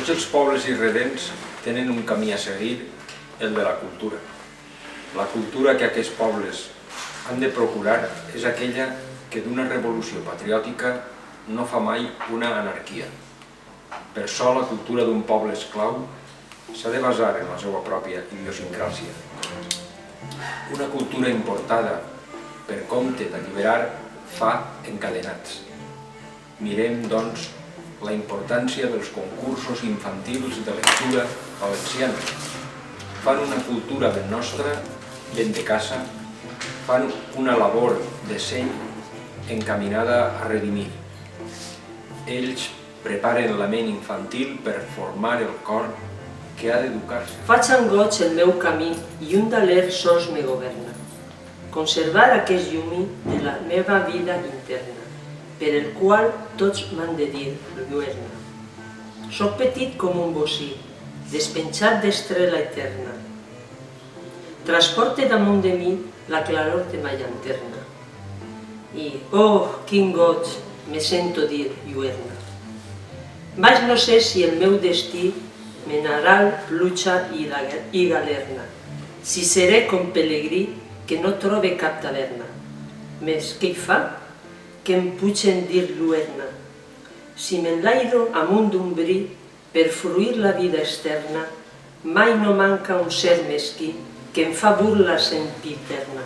Tots els pobles irredents tenen un camí a seguir, el de la cultura. La cultura que aquests pobles han de procurar és aquella que d'una revolució patriòtica no fa mai una anarquia. Per això la cultura d'un poble esclau s'ha de basar en la seva pròpia idiosincràsia. Una cultura importada per compte d'alliberar fa encadenats. Mirem, doncs, la importància dels concursos infantils de lectura valenciana. Fan una cultura ben nostra, ben de casa, fan una labor de seny encaminada a redimir. Ells preparen la ment infantil per formar el cor que ha d'educar-se. Faig amb goig el meu camí i un d'aler sols me governa. Conservar aquest llumi de la meva vida interna, per el qual tots m'han de dir lluerna. Soc petit com un bocí, despenjat d'estrela eterna. Transporte damunt de mi la claror de ma llanterna. I, oh, quin goig, me sento dir lluerna. Vaig no sé si el meu destí menaral, pluja i galerna, si seré com pelegrí que no trobe cap taverna. Més, què hi fa? Que em pugen dir lluerna. Si m'enlairo amunt d'un bri per fruir la vida externa, mai no manca un ser mesquí que em fa burla sempiterna.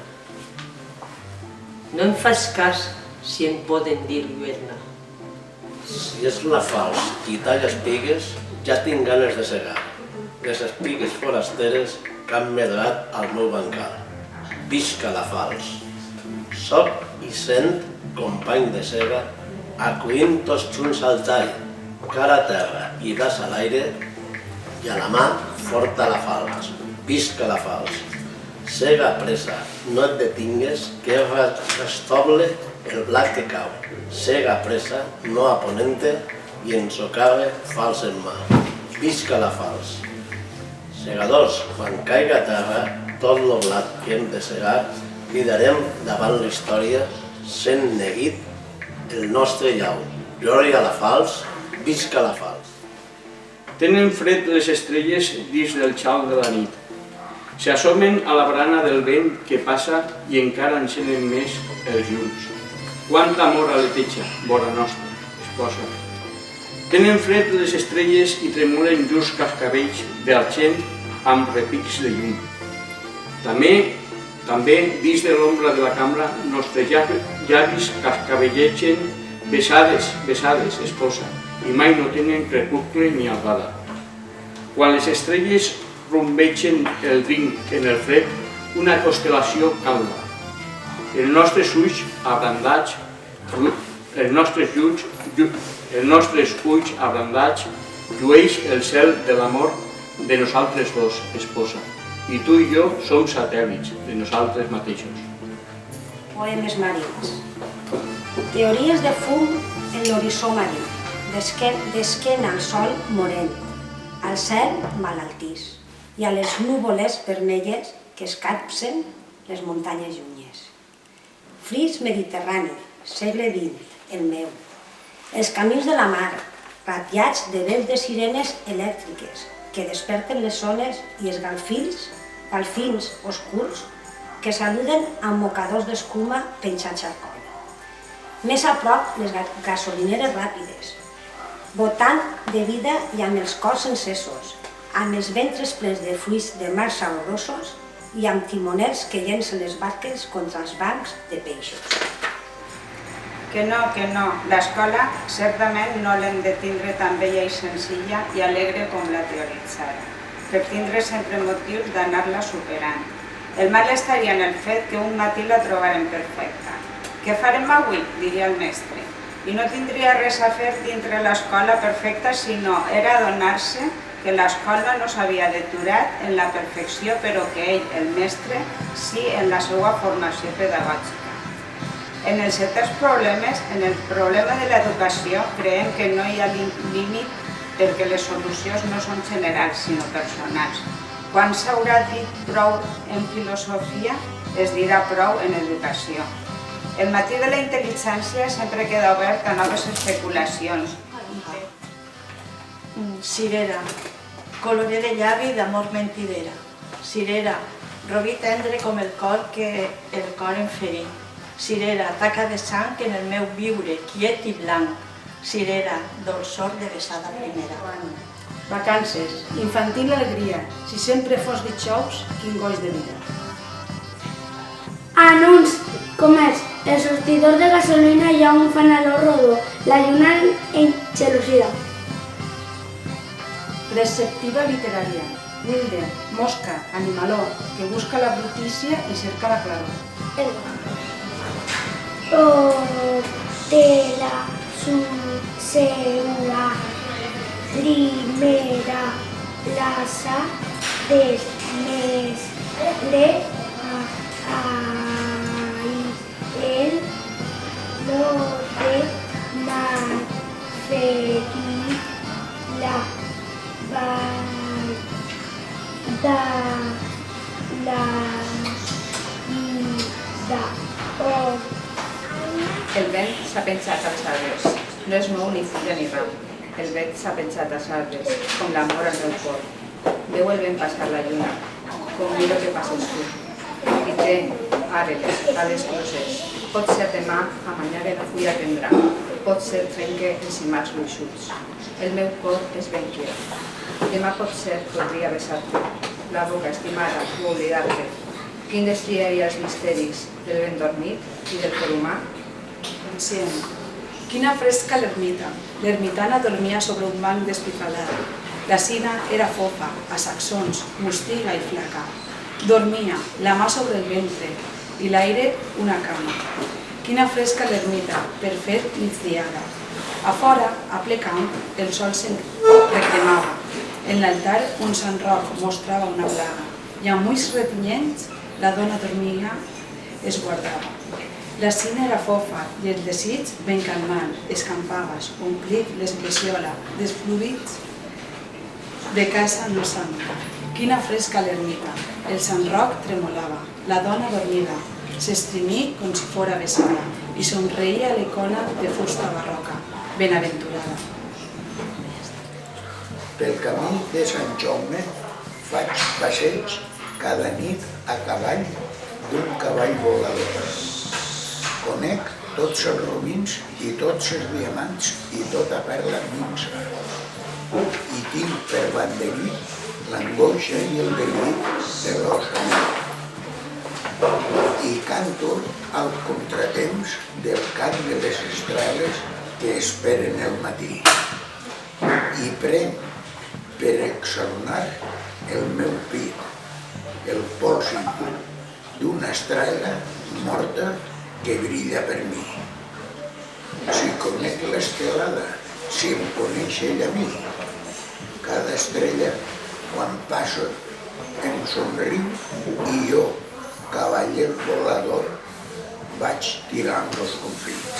No em fas cas si em poden dir lluerna. Si és la falç i talla espigues, ja tinc ganes de segar. Les espigues forasteres que han medrat al meu bancal. Visca la falç! Soc i sent company de sega, acuint tots junts al tall, cara a terra i braç a l'aire, i a la mà forta la falç. Visca la falç! Sega pressa, no et detingues, que restoble el blat que cau. Sega pressa, no a ponente, i ens socave falç en mà. Visca la falç! Segadors, quan caiga a terra, tot el blat que hem de segar, cridarem davant la història, sent neguit el nostre llau. Glòria a la falç, visca la falç! Tenen fred les estrelles dins del xal de la nit. S'assomen a la barana del vent que passa i encara encenen més els llums. Quant amor aleteja, vora nostra, esposa. Tenen fred les estrelles i tremolen llurs cascabells d'argent amb repics de llum. També, dins de l'ombra de la cambra, nostres llavis cascabellegen besades, besades, esposa, i mai no tenen crepuscle ni albada. Quan les estrelles rumbegen el drinc en el fred, una constel·lació calma. Els nostres ulls abrandats, llueix el cel de l'amor de nosaltres dos, esposa. I tu i jo som satèl·lits de nosaltres mateixos. Poemes marins. Teories de fum en l'horitzó marí, d'esquena al sol morent, al cel malaltís, i a les núvoles vermelles que escapsen les muntanyes llunyes. Fris mediterrani, segle XX, el meu. Els camins de la mar, ratllats de vents de sirenes elèctriques que desperten les ones i els galfins oscurs que saluden amb mocadors d'escuma penjats al coll. Més a prop, les gasolineres ràpides, botant de vida i amb els cors encesos, amb els ventres plens de fruits de mar saborosos i amb timoners que llencen les barques contra els bancs de peixos. Que no, l'escola certament no l'hem de tindre tan bella i senzilla i alegre com la teoritzada, per tindre sempre motius d'anar-la superant. El mal estaria en el fet que un matí la trobarem perfecta. Què farem avui? Diria el mestre. I no tindria res a fer dintre l'escola perfecta, sinó era adonar-se que l'escola no s'havia deturat en la perfecció, però que ell, el mestre, sí en la seva formació pedagògica. En els certs problemes, en el problema de l'educació, creiem que no hi ha límit perquè les solucions no són generals, sinó personals. Quan s'haurà dit prou en filosofia, es dirà prou en educació. El matí de la intel·ligència sempre queda obert a noves especulacions. Cirera, colorer de llavi d'amor mentidera. Cirera, robí tendre com el cor que el cor em ferí. Cirera, taca de sang en el meu viure, quiet i blanc. Cirera, dolçor de besada primera. Vacances, infantil alegria, si sempre fos dijous, quin goig de vida. Anunci, comerç, el sortidor de gasolina hi ha un fanaló rodó, la lluna enxelosida. Preceptiva literària, Wilde, mosca, animaló, que busca la brutícia i cerca la claror. De la seva primera plaça del mes de el lo de manferir la vida. El vent s'ha penjat als arbres, no es mou ni fulla ni ram. El vent s'ha penjat als arbres, com l'amor al meu cor. Veu el vent passar la lluna, com miro que passes tu. I té, ara, les ales grosses. Pot ser demà, a manyare la fulla tendrà. Pot ser trenque els cimats gruixuts. El meu cor és ben quiet. Demà pot ser podria besar-te, la boca estimada o oblidar-te. Quin destí hi ha els misteris del vent dormit i del cor humà? Ancient. Quina fresca l'ermita. L'ermitana dormia sobre un banc despitralat. La sina era fofa, a sacsons, mostiga i flaca. Dormia, la mà sobre el ventre, i l'aire una cama. Quina fresca l'ermita, per fer migdiada. A fora, a ple camp, el sol se'n recremava. En l'altar, un sant Roc mostrava una plaga, i amb ulls retinyents, la dona dormia, es guardava. La sina era fofa i el desig ben calmant, escampades, omplit l'esbressiola, desfluïts de casa no santa. Quina fresca l'ermita, el sant Roc tremolava, la dona dormida, s'estrimí com si fora besada i somreia l'icona de fusta barroca, benaventurada. Pel camí de Sant Jaume faig passeig cada nit a cavall d'un cavall volador. Conec tots els rubins i tots els diamants i tota perla minsa. I tinc per banderí l'angoixa i el delit de l'os amic. I canto al contratemps del cant de les estrelles que esperen el matí. I prenc per exornar el meu pit, el polsim d'una estrella morta que brilla per mi. Si conec l'estelada, si em coneix ella a mi, cada estrella, quan passa, em somriu i jo, cavaller volador, vaig tirant els confits.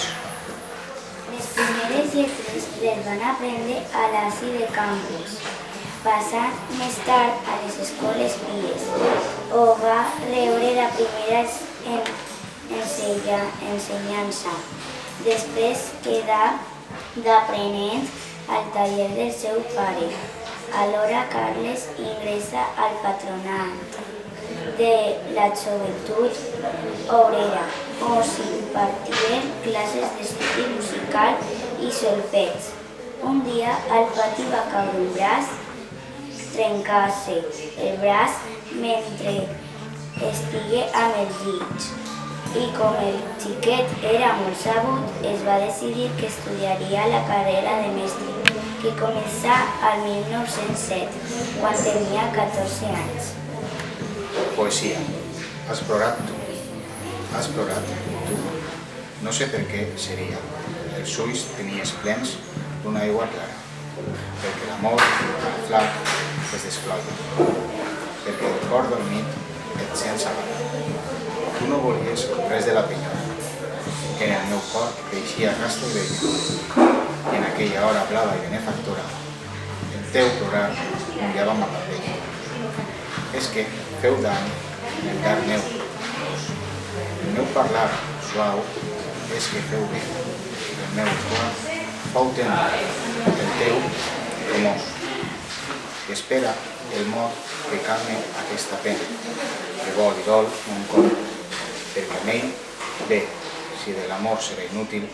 Les primeres lletres les van aprendre a l'Asi de Campos, passant més tard a les escoles pies, on va rebre la primera ensenyança. Després quedà d'aprenent al taller del seu pare. Alhora Carles ingressa al patronat de la joventut obrera, on s'impartien classes d'estudi musical i solfeig. Un dia al pati va caure un braç, trencar-se el braç mentre estigué amb el llit. I com el xiquet era molt sabut, es va decidir que estudiaria la carrera de mestre, que començà al 1907, quan tenia 14 anys. Poesia. Has plorat tu. Has plorat tu. No sé per què seria. Els ulls tenies plens d'una aigua clara. Perquè l'amor, el flac, es desploia. Perquè el cor dormit et sents apagat. Tu no volies res de la penyora, que en el meu cor creixia rastro d'ella, i en aquella hora blava i benefactora, el teu plorar mullava amb la pell. És que feu dany en el gar meu. El meu parlar suau és que feu bé, el meu cor fou tendre, el teu rumós. que espera el mot que calme aquesta pena, que vol i dol mon cor, perquè amb ell bé, si de l'amor serà inútil,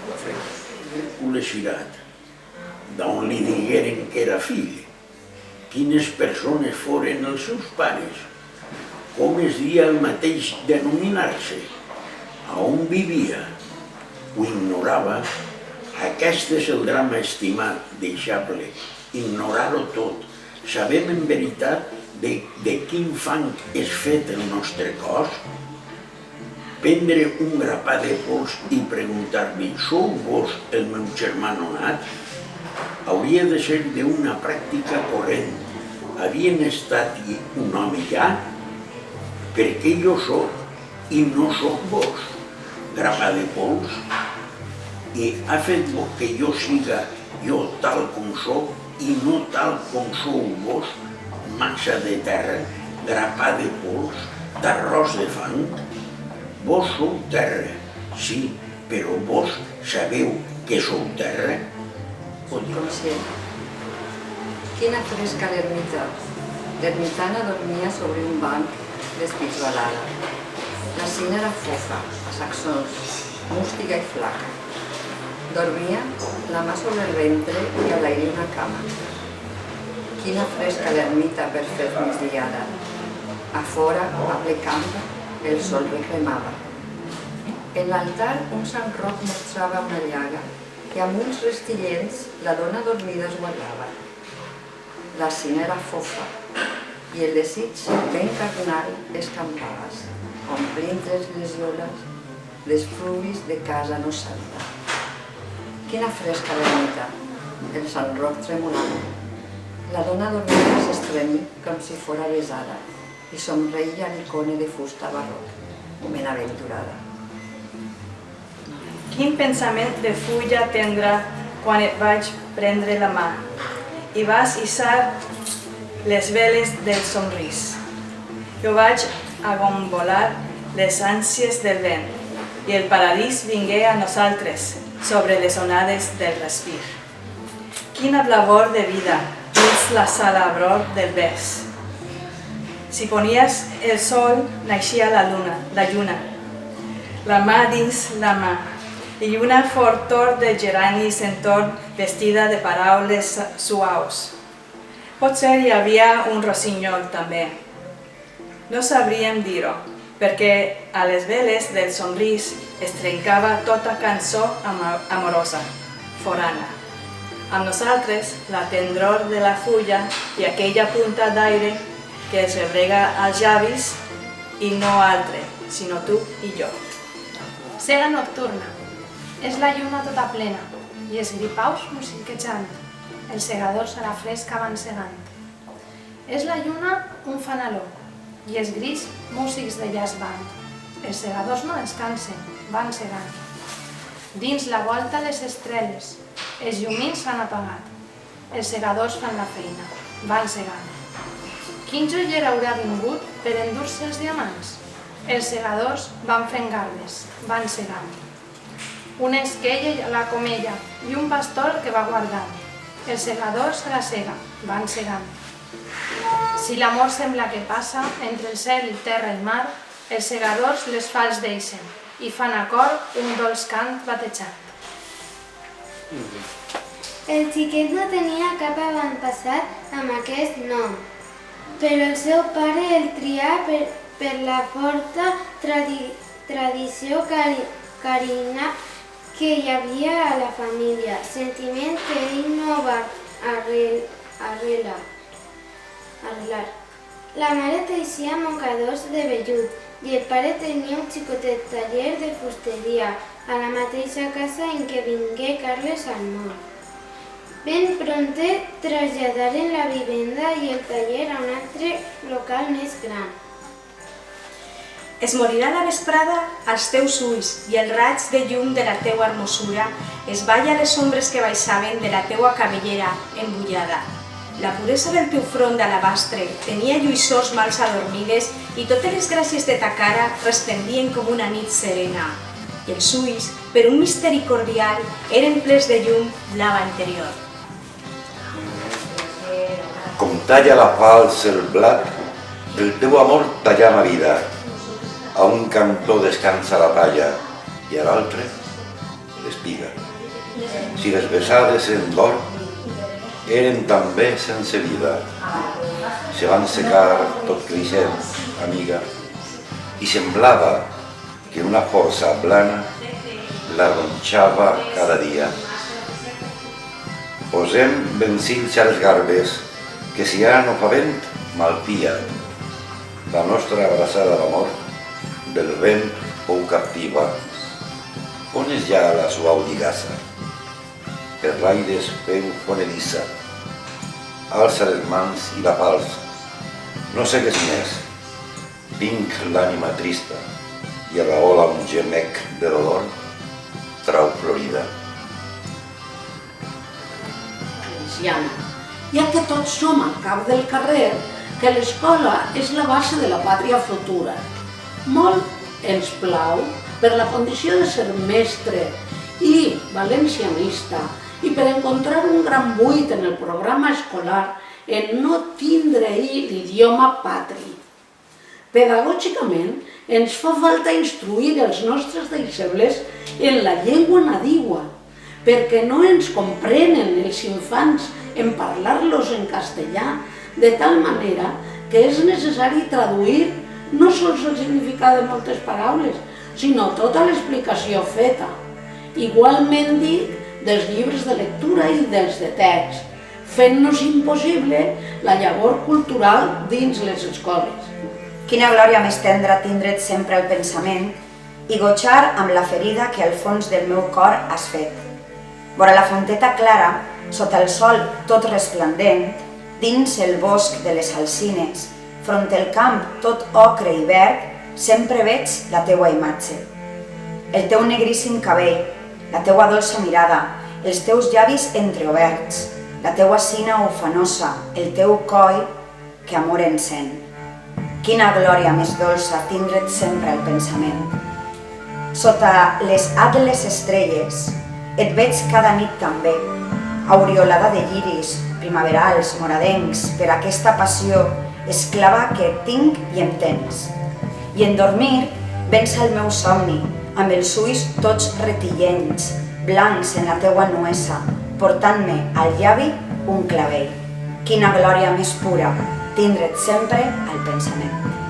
lo faré. Un lexirat, d'on li digueren que era fill, quines persones foren els seus pares, com es dia el mateix denominar-se, a on vivia, ho ignorava. Aquest és el drama estimat, deixable, ignorar-ho tot. Sabem en veritat de quin fang és fet el nostre cos? Prendre un grapà de pols i preguntar-li, sou vos el meu germà nonat? Hauria de ser d'una pràctica corrent. Havien estat un home ja? Per què jo soc i no soc vos? Grapà de pols? I ha fet que jo siga jo tal com soc i no tal com sou vos, massa de terra, grapà de pols, d'arròs de fang? Vos sou terra, sí, però vos sabeu que sou terra? Subconscient. Quina fresca l'ermita. L'ermitana dormia sobre un banc despitxvalada. La cina era fofa, a sacsons, mústica i flaca. Dormia, la mà sobre el ventre i a l'aire una cama. Quina fresca l'ermita per fer migdiada. A fora, a ple camp, el sol recremava. En l'altar un sant Roc mostrava una llaga i amb uns restillents la dona dormida es guardava. La cina era fofa i el desig ben carnal escampava, omplint les ioles dels fruvis de casa no santa. Quina fresca l'ermita, el sant Roc tremolava. La dona dormida s'estremi com si fora besada i somreia l'icone de fusta barroc, benaventurada. Quin pensament de fulla tendrà quan et vaig prendre la mà i vas hissar les veles del somrís. Jo vaig agombolar les ànsies del vent i el paradís vingué a nosaltres sobre les onades del respir. Quina blavor de vida dins la salabror del vers. Si ponies el sol, naixia la lluna, la mà dins la mà, i una fortor de geranis entorn vestida de paraules suaus. Potser hi havia un rossinyol també. No sabríem dir-ho, perquè a les veles del somrís es trencava tota cançó amorosa, forana. Amb nosaltres, la tendror de la fulla i aquella punta d'aire que es rebrega als llavis i no altre, sinó tu i jo. Sega nocturna. És la lluna tota plena i els gripaus musiquejant. Els segadors a la fresca van segant. És la lluna un fanaló i els gris músics de jazz band. Els segadors no descansen, van segant. Dins la volta les estrelles, els llumins s'han apagat. Els segadors fan la feina, van segant. Quin joier haurà vingut per endur-se els diamants? Els segadors van fent garbes, van segant. Una esquella a la comella i un pastor que va guardant. Els segadors a la sega, van segant. Si l'amor sembla que passa entre el cel i terra i mar, els segadors les fals deixen i fan a cor un dolç cant batejant. El xiquet no tenia cap avantpassat amb aquest nom, però el seu pare el trià per la forta tradició carina que hi havia a la família, sentiment que ell no va arrelar. La mare teixia mocadors de vellut i el pare tenia un xicotet taller de fusteria a la mateixa casa en què vingué Carles al món. Ben prompte traslladaren la vivenda i el taller a un altre local més gran. Es morirà la vesprada als teus ulls i el raig de llum de la teua hermosura es balla a les ombres que baixaven de la teua cabellera embullada. La puresa del teu front d'alabastre tenia lluïssors mals adormides i totes les gràcies de ta cara resplendien com una nit serena. I els ulls, per un misteri cordial, eren plens de llum blava interior. Com talla la falç el blat, del teu amor tallar ma vida. A un cantó descansa la palla i a l'altre l'espiga. Si les besades en d'or eren també sense vida, se van secar tot creixent, amiga, i semblava que una força blana la ronxava cada dia. Posem vencills a les garbes, que si ara no fa vent, malfia. La nostra abraçada d'amor del vent fou captiva. On és ja la suau lligassa? Per l'aires feu fonedissa. Alça les mans i la falç. No sé què és més. Tinc l'ànima trista i arraola un gemec de dolor. Trau florida. Ja que tots som al cap del carrer, que l'escola és la base de la pàtria futura. Molt ens plau, per la condició de ser mestre i valencianista, i per encontrar un gran buit en el programa escolar en no tindre-hi l'idioma patri. Pedagògicament, ens fa falta instruir els nostres deixebles en la llengua nadiua, perquè no ens comprenen els infants en parlar-los en castellà, de tal manera que és necessari traduir no sols el significat de moltes paraules, sinó tota l'explicació feta. Igualment dic dels llibres de lectura i dels de text, fent-nos impossible la llavor cultural dins les escoles. Quina glòria més tendra tindre't sempre al pensament i goixar amb la ferida que al fons del meu cor has fet. Vora la fonteta clara, sota el sol tot resplendent, dins el bosc de les alzines, front el camp tot ocre i verd, sempre veig la teua imatge. El teu negríssim cabell, la teua dolça mirada, els teus llavis entreoberts, la teua sina ufanosa, el teu coll que amor encén. Quina glòria més dolça tindre't sempre al pensament. Sota les atles estrelles, et veig cada nit també, aureolada de lliris, primaverals, moradencs, per aquesta passió esclava que tinc i em tens. I en dormir vens al meu somni, amb els ulls tots retillenys, blancs en la teua nuesa, portant-me al llavi un clavell. Quina glòria més pura, tindre't sempre al pensament.